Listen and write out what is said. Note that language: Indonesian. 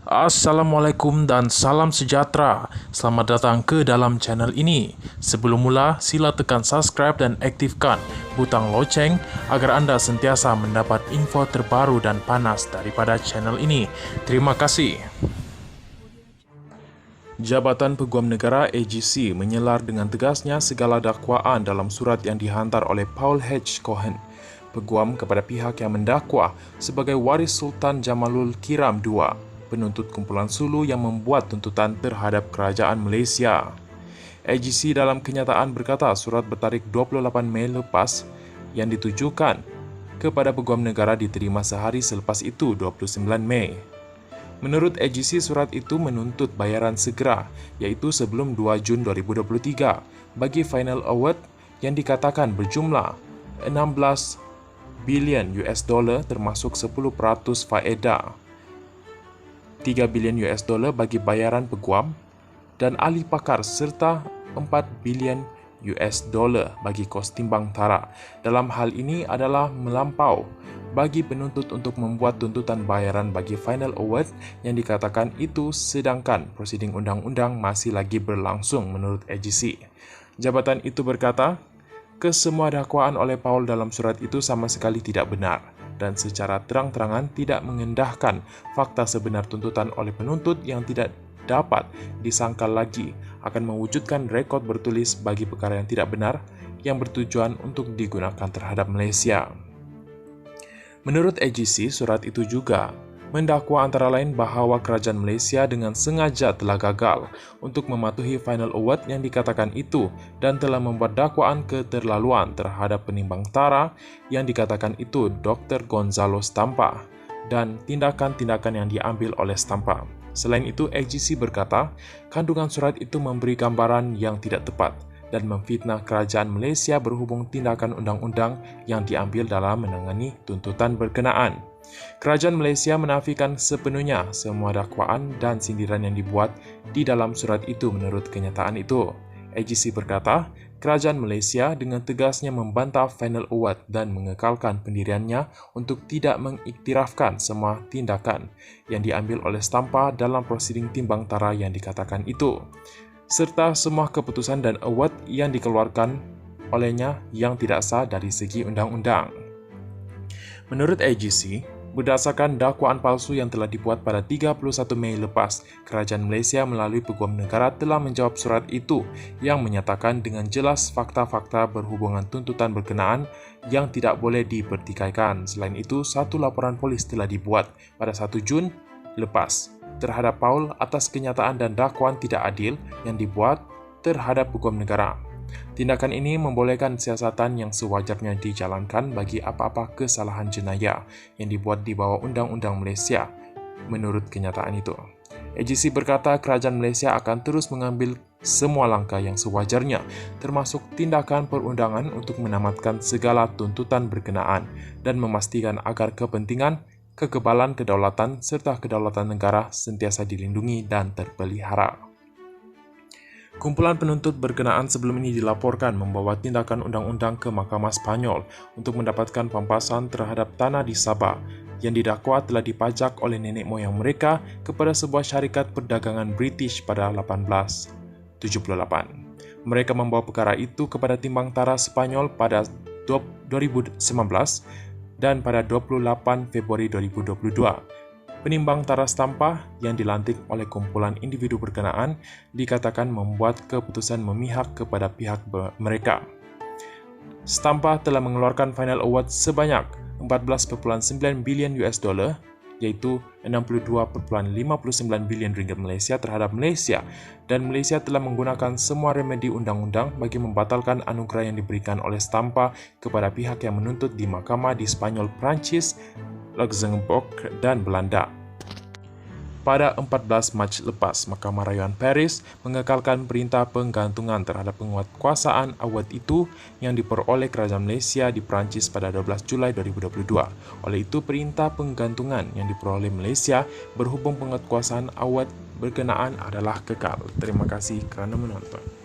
Assalamualaikum dan salam sejahtera. Selamat datang ke dalam channel ini. Sebelum mula, sila tekan subscribe dan aktifkan butang loceng agar anda sentiasa mendapat info terbaru dan panas daripada channel ini. Terima kasih. Jabatan Peguam Negara AGC menyelar dengan tegasnya segala dakwaan dalam surat yang dihantar oleh Paul H. Cohen, peguam kepada pihak yang mendakwa sebagai waris Sultan Jamalul Kiram II, penuntut kumpulan Sulu yang membuat tuntutan terhadap kerajaan Malaysia. AGC dalam kenyataan berkata surat bertarikh 28 Mei lepas yang ditujukan kepada Peguam Negara diterima sehari selepas itu, 29 Mei. Menurut AGC, surat itu menuntut bayaran segera, iaitu sebelum 2 Jun 2023, bagi final award yang dikatakan berjumlah 16 bilion US dollar termasuk 10% faedah, 3 bilion US dollar bagi bayaran peguam dan ahli pakar serta 4 bilion US dollar bagi kos timbang tara. Dalam hal ini adalah melampau bagi penuntut untuk membuat tuntutan bayaran bagi final award yang dikatakan itu, sedangkan prosiding undang-undang masih lagi berlangsung menurut AGC. Jabatan itu berkata, kesemua dakwaan oleh Paul dalam surat itu sama sekali tidak benar dan secara terang-terangan tidak mengendahkan fakta sebenar tuntutan oleh penuntut yang tidak dapat disangkal lagi akan mewujudkan rekod bertulis bagi perkara yang tidak benar yang bertujuan untuk digunakan terhadap Malaysia. Menurut AGC, surat itu juga mendakwa antara lain bahawa kerajaan Malaysia dengan sengaja telah gagal untuk mematuhi final award yang dikatakan itu dan telah membuat dakwaan keterlaluan terhadap penimbang tara yang dikatakan itu Dr. Gonzalo Stampa dan tindakan-tindakan yang diambil oleh Stampa. Selain itu, AGC berkata, kandungan surat itu memberi gambaran yang tidak tepat dan memfitnah kerajaan Malaysia berhubung tindakan undang-undang yang diambil dalam menangani tuntutan berkenaan. Kerajaan Malaysia menafikan sepenuhnya semua dakwaan dan sindiran yang dibuat di dalam surat itu menurut kenyataan itu. AGC berkata, kerajaan Malaysia dengan tegasnya membantah final award dan mengekalkan pendiriannya untuk tidak mengiktirafkan semua tindakan yang diambil oleh Stampa dalam prosiding timbang tara yang dikatakan itu, serta semua keputusan dan award yang dikeluarkan olehnya yang tidak sah dari segi undang-undang. Menurut AGC, berdasarkan dakwaan palsu yang telah dibuat pada 31 Mei lepas, kerajaan Malaysia melalui Peguam Negara telah menjawab surat itu yang menyatakan dengan jelas fakta-fakta berhubungan tuntutan berkenaan yang tidak boleh dipertikaikan. Selain itu, satu laporan polis telah dibuat pada 1 Jun lepas terhadap Paul atas kenyataan dan dakwaan tidak adil yang dibuat terhadap Peguam Negara. Tindakan ini membolehkan siasatan yang sewajarnya dijalankan bagi apa-apa kesalahan jenayah yang dibuat di bawah Undang-Undang Malaysia menurut kenyataan itu. AGC berkata kerajaan Malaysia akan terus mengambil semua langkah yang sewajarnya, termasuk tindakan perundangan untuk menamatkan segala tuntutan berkenaan dan memastikan agar kepentingan, kekebalan kedaulatan serta kedaulatan negara sentiasa dilindungi dan terpelihara. Kumpulan penuntut berkenaan sebelum ini dilaporkan membawa tindakan undang-undang ke Mahkamah Spanyol untuk mendapatkan pampasan terhadap tanah di Sabah yang didakwa telah dipajak oleh nenek moyang mereka kepada sebuah syarikat perdagangan British pada 1878. Mereka membawa perkara itu kepada timbang tara Spanyol pada 2019 dan pada 28 Februari 2022. Penimbang tara Stampa yang dilantik oleh kumpulan individu berkenaan dikatakan membuat keputusan memihak kepada pihak mereka. Stampa telah mengeluarkan final award sebanyak 14,9 bilion US dollar, iaitu 62,59 bilion ringgit Malaysia terhadap Malaysia, dan Malaysia telah menggunakan semua remedi undang-undang bagi membatalkan anugerah yang diberikan oleh Stampa kepada pihak yang menuntut di mahkamah di Spanyol, Perancis, Luxembourg dan Belanda. Pada 14 Mac lepas, Mahkamah Rayuan Paris mengekalkan perintah penggantungan terhadap penguatkuasaan award itu yang diperoleh kerajaan Malaysia di Perancis pada 12 Julai 2022. Oleh itu, perintah penggantungan yang diperoleh Malaysia berhubung penguatkuasaan award berkenaan adalah kekal. Terima kasih kerana menonton.